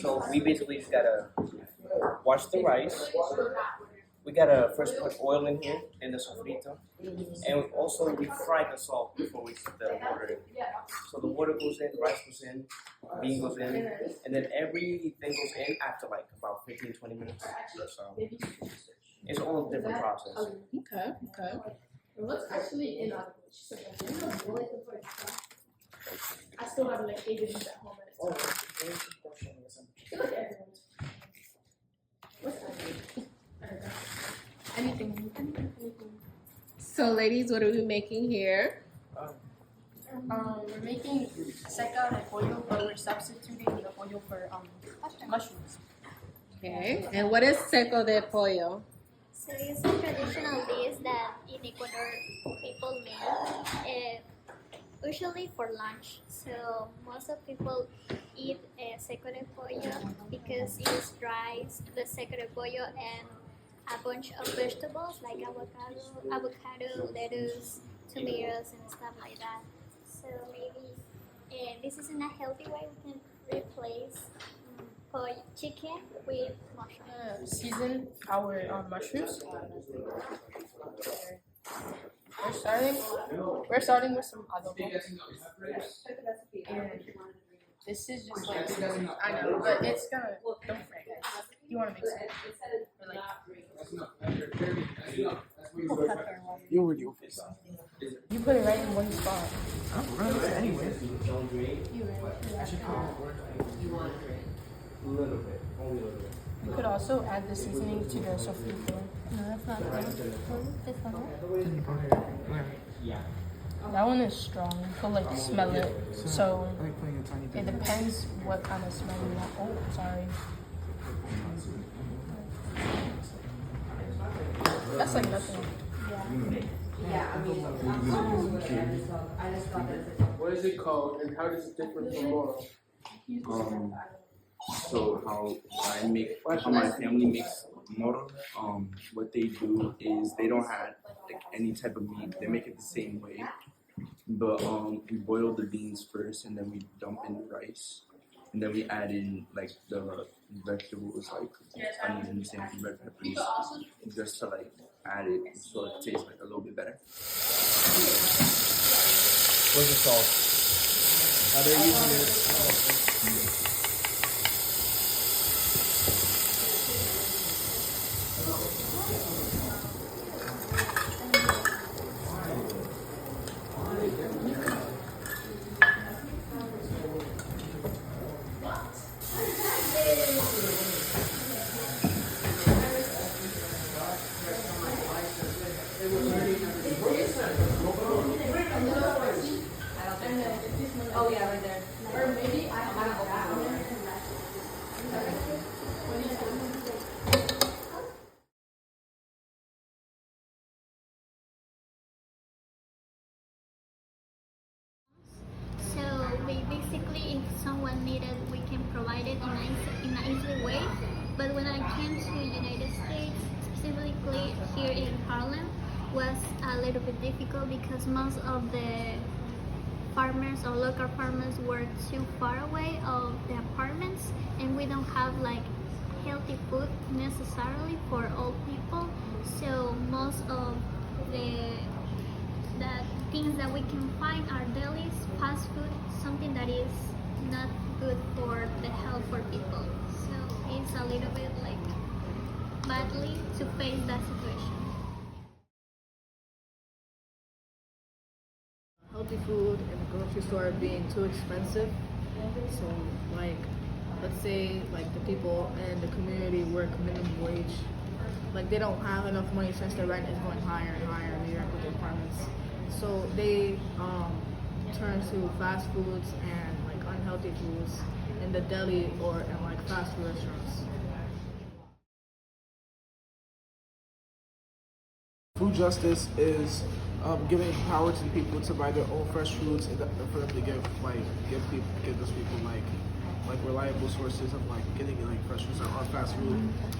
So we basically just gotta wash the rice. We gotta first put oil in here in the sofrito, and also we fry the salt before we put the water in. So the water goes in, rice goes in, bean goes in, and then everything goes in after like about 15-20 minutes. So it's all a different process. Okay. What's actually in our I still have like 8 dishes at home and it's I feel like everyone's. What's that? Anything. So, ladies, what are we making here? We're making seca de pollo, but we're substituting the pollo for mushrooms. Okay. And what is seco de pollo? So it's a traditional dish that in Ecuador people make usually for lunch. So most of people eat seco de pollo because it is rice, the seco de pollo, and a bunch of vegetables like avocado, lettuce, tomatoes, and stuff like that. So maybe this is in a healthy way. We can replace chicken with mushrooms. Season our mushrooms. We're starting with some adobo. And this is just like I know, but it's gonna don't fry it. You wanna mix it? Or like You already opened. you put it right in one spot. I'm running anyway. You could also add the seasoning to the sofrito. No, that's not good. This one? That one is strong. You could like smell it. So I like putting a tiny bit. it depends what kind of smell you want. Oh, sorry. That's like nothing. What is it called and how does it differ from moro? So how my family makes moro, what they do is they don't add like any type of meat. They make it the same way. But we boil the beans first and then we dump in the rice. And then we add in like the vegetables like onions and red peppers just to like add it so it tastes like a little bit better. Where's the salt? They're using it. Oh yeah, right there. Or maybe I have that one. So basically, if someone needed, we can provide it in an easy way. But when I came to United States, specifically here in Harlem, was a little bit difficult because most of the farmers or local farmers were too far away of the apartments, and we don't have like healthy food necessarily for all people. So most of the things that we can find are delis, fast food, something that is not good for the health for people. So it's a little bit like badly to face that situation. Healthy food in the grocery store being too expensive. So like let's say like the people in the community work minimum wage. Like they don't have enough money since the rent is going higher and higher in New York with the apartments. So they turn to fast foods and like unhealthy foods in the deli or in like fast food restaurants. Food justice is giving power to the people to buy their own fresh foods and for them to give those people like reliable sources of like getting like fresh foods on fast food.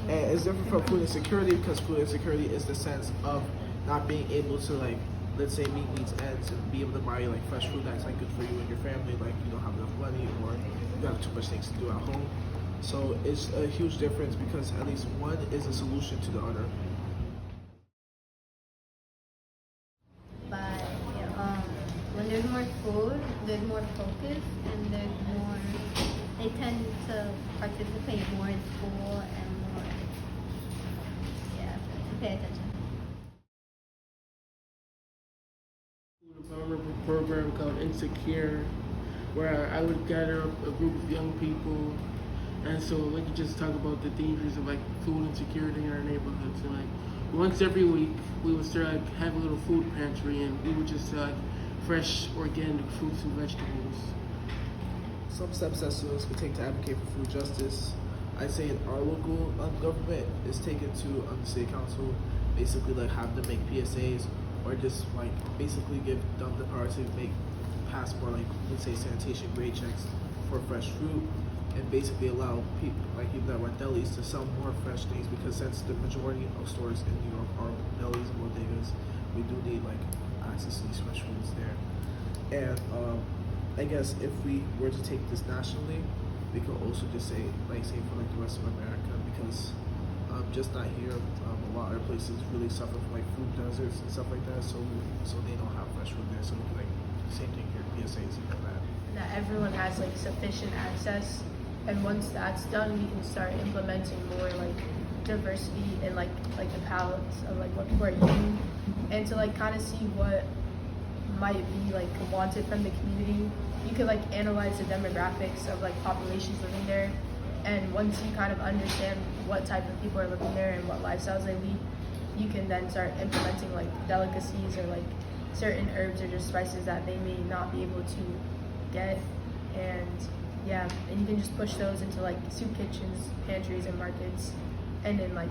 And it's different from food insecurity because food insecurity is the sense of not being able to like, let's say meat needs ends and be able to buy like fresh food that's like good for you and your family, like you don't have enough money or you have too much things to do at home. So it's a huge difference because at least one is a solution to the other. But when there's more food, there's more focus, and there's more. They tend to participate more in school and more. Yeah, to pay attention. Empowerment program called Insecure, where I would gather up a group of young people, and so we could just talk about the dangers of like food insecurity in our neighborhoods. And like once every week, we would start like have a little food pantry, and we would just sell like fresh organic fruits and vegetables. Some steps that students can take to advocate for food justice, I'd say in our local government is taken to the city council, basically like have them make PSAs or just like basically give them the power to pass more like let's say sanitation grade checks for fresh fruit and basically allow people that run delis to sell more fresh things because since the majority of stores in New York are delis and bodegas, we do need like access to these fresh foods there. And I guess if we were to take this nationally, we could also just say for like the rest of America because just not here, a lot of places really suffer from like food deserts and stuff like that. So they don't have fresh food there. So like same thing here, PSAs and all that. That everyone has like sufficient access, and once that's done, we can start implementing more like diversity and like the palettes of like what people are eating, and to like kind of see what might be like wanted from the community. You could like analyze the demographics of like populations living there, and once you kind of understand what type of people are living there and what lifestyles they lead, you can then start implementing like delicacies or like certain herbs or just spices that they may not be able to get. And yeah, and you can just push those into like soup kitchens, pantries, and markets, and in like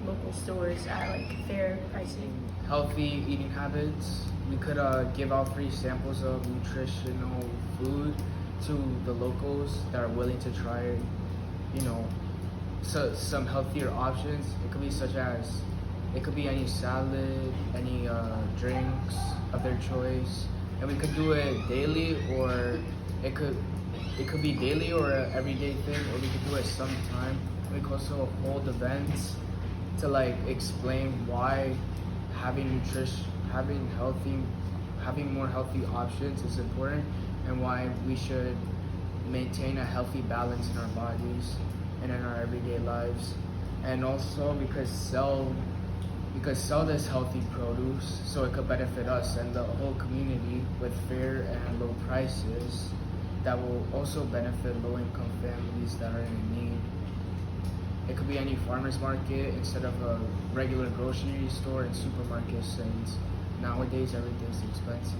local stores at like fair pricing. Healthy eating habits. We could give out free samples of nutritional food to the locals that are willing to try, some healthier options. It could be it could be any salad, any drinks of their choice, and we could do it daily, or it could be daily or an everyday thing, or we could do it sometime. We could also hold events to like explain why having more healthy options is important, and why we should maintain a healthy balance in our bodies and in our everyday lives. And also we could sell this healthy produce so it could benefit us and the whole community with fair and low prices that will also benefit low-income families that are in need. It could be any farmer's market instead of a regular grocery store and supermarket, since nowadays everything's expensive.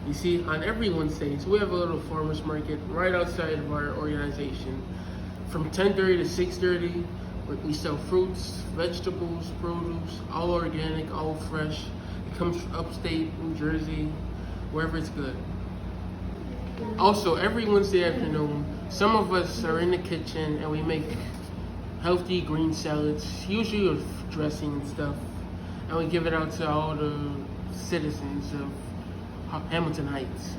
You see, on every Wednesday, so we have a little farmer's market right outside of our organization. From 10:30 to 6:30, we sell fruits, vegetables, produce, all organic, all fresh. It comes from upstate New Jersey, wherever it's good. Also, every Wednesday afternoon, some of us are in the kitchen and we make healthy green salads, usually with dressing and stuff, and we give it out to all the citizens of Hamilton Heights.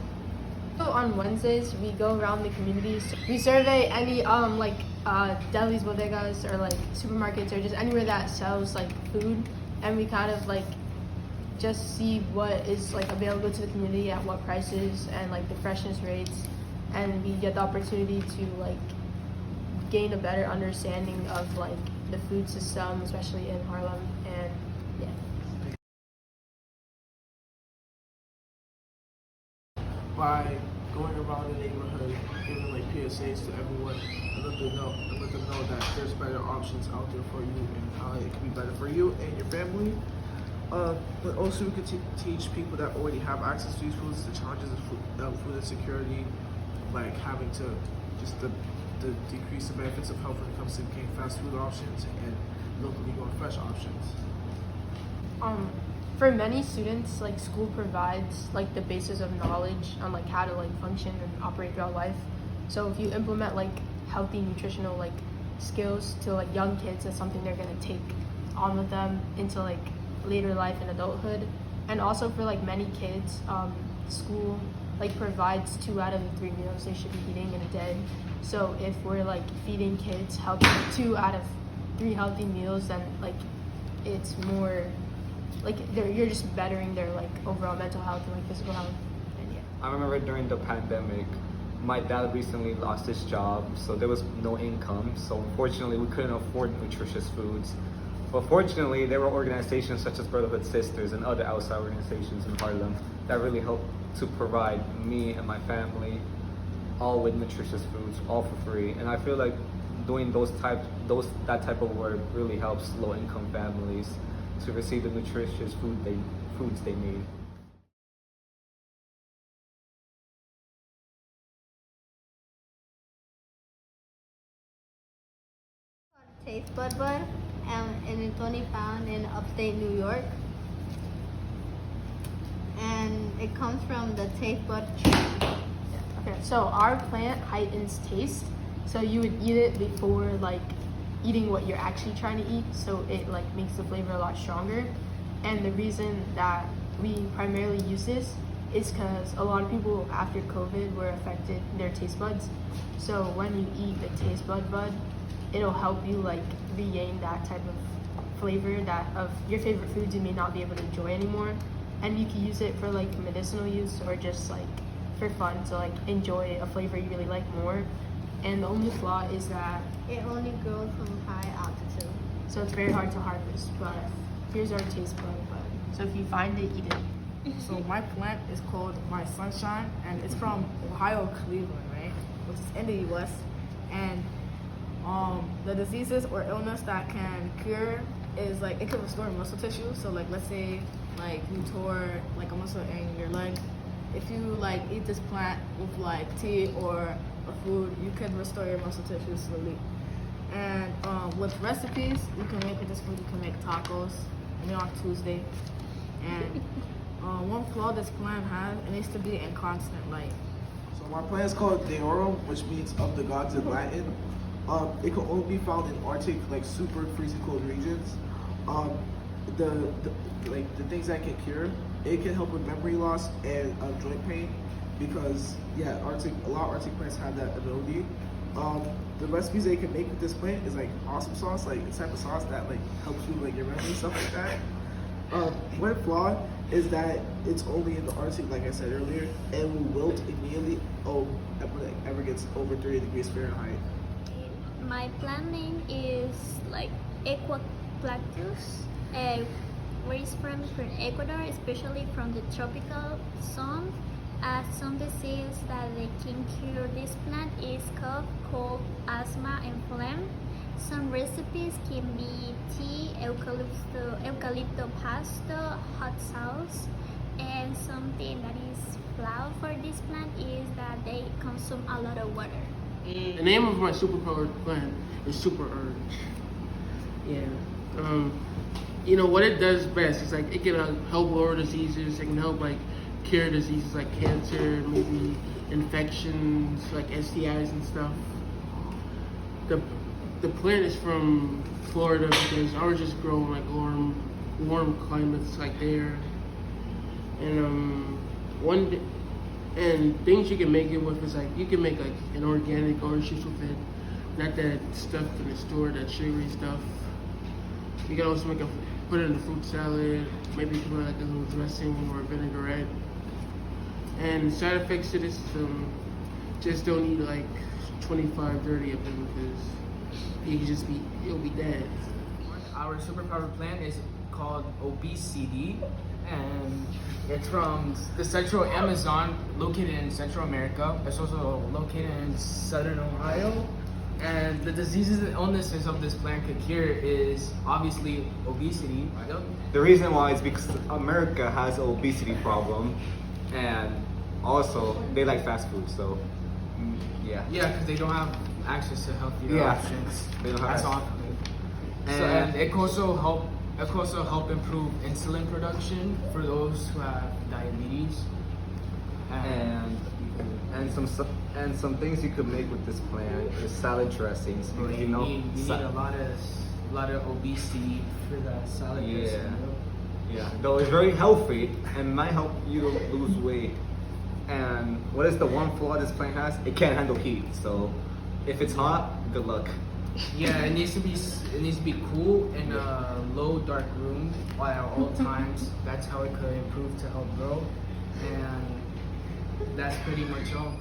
So on Wednesdays, we go around the communities. We survey any delis, bodegas, or like supermarkets, or just anywhere that sells like food, and we kind of like just see what is like available to the community at what prices and like the freshness rates, and we get the opportunity to like gain a better understanding of like the food system, especially in Harlem. And yeah. By going around the neighborhood, giving like PSAs to everyone, and let them know that there's better options out there for you and how it can be better for you and your family. But also we could teach people that already have access to these foods the challenges of food insecurity, like having to just the decrease the benefits of health when it comes to getting fast food options and locally grown fresh options. For many students, like school provides like the basis of knowledge on like how to like function and operate throughout life. So if you implement like healthy nutritional like skills to like young kids, that's something they're gonna take on with them into like later life and adulthood. And also for like many kids, school like provides 2 out of the 3 meals they should be eating in a day. So if we're like feeding kids healthy 2 out of 3 healthy meals, then like it's more like you're just bettering their like overall mental health and like physical health. And yeah. I remember during the pandemic, my dad recently lost his job, so there was no income. So unfortunately, we couldn't afford nutritious foods. But fortunately, there were organizations such as Brotherhood Sisters and other outside organizations in Harlem that really helped to provide me and my family all with nutritious foods, all for free. And I feel like doing that type of work really helps low-income families to receive the nutritious foods they need. Taste Bud Bud, and it's only found in upstate New York. And it comes from the taste bud tree. Okay, so our plant heightens taste. So you would eat it before like eating what you're actually trying to eat. So it like makes the flavor a lot stronger. And the reason that we primarily use this is because a lot of people after COVID were affected their taste buds. So when you eat the taste bud, it'll help you like regain that type of flavor that of your favorite foods you may not be able to enjoy anymore. And you can use it for like medicinal use or just like for fun to like enjoy a flavor you really like more. And the only flaw is that It only grows from high altitude. so it's very hard to harvest. But here's our taste bud. So if you find it, eat it. So my plant is called My Sunshine, and it's from Ohio, Cleveland, right? Which is in the U.S. And the diseases or illness that can cure is like it can restore muscle tissue. So like let's say like you tore like a muscle in your leg, if you like eat this plant with like tea or a food, you can restore your muscle tissue slowly. And with recipes, you can make with this food. You can make tacos, and on Tuesday. And one flaw this plant has, it needs to be in constant light. So my plant is called Deorum, which means of the gods in Latin. It can only be found in Arctic, like super freezing cold regions. The things that can cure, it can help with memory loss and joint pain, because yeah, a lot of Arctic plants have that ability. The recipes they can make with this plant is like awesome sauce, like a type of sauce that like helps you like your memory, stuff like that. One flaw is that it's only in the Arctic, like I said earlier, and will wilt immediately when it ever gets over 30 degrees Fahrenheit. My plant name is like Equaplactus, where it's from Ecuador, especially from the tropical zone. Some disease that they can cure this plant is cough, cold, asthma, and phlegm. Some recipes can be tea, eucalypto pasta, hot sauce, and something that is flaw for this plant is that they consume a lot of water. The name of my superpowered plant is Super Urge. Yeah. You know what it does best is like it can help lower diseases. It can help like cure diseases like cancer, maybe infections like STIs and stuff. The plant is from Florida because ours just grow in like warm climates like there. And and things you can make it with is like you can make like an organic orange juice with it, not that stuff in the store, that sugary stuff. You can also put it in a fruit salad, maybe put like a little dressing or a vinaigrette. And side effects to this, just don't eat like 25, 30 of them because you'll be dead. Our superpower plant is called obesity, and it's from the Central Amazon, located in Central America. It's also located in Southern Ohio. And the diseases and illnesses of this plant could cure is obviously obesity. The reason why is because America has an obesity problem, and also they like fast food, so yeah. Yeah, because they don't have access to healthier options. They don't have as often. And it can also help improve insulin production for those who have diabetes. And some things you could make with this plant is salad dressings. You need a lot of obesity for that salad dressing. Yeah, though it's very healthy and might help you lose weight. And what is the one flaw this plant has? It can't handle heat. So if it's hot, good luck. Yeah, it needs to be cool in a low dark room at all times. That's how it could improve to help grow, and that's pretty much all.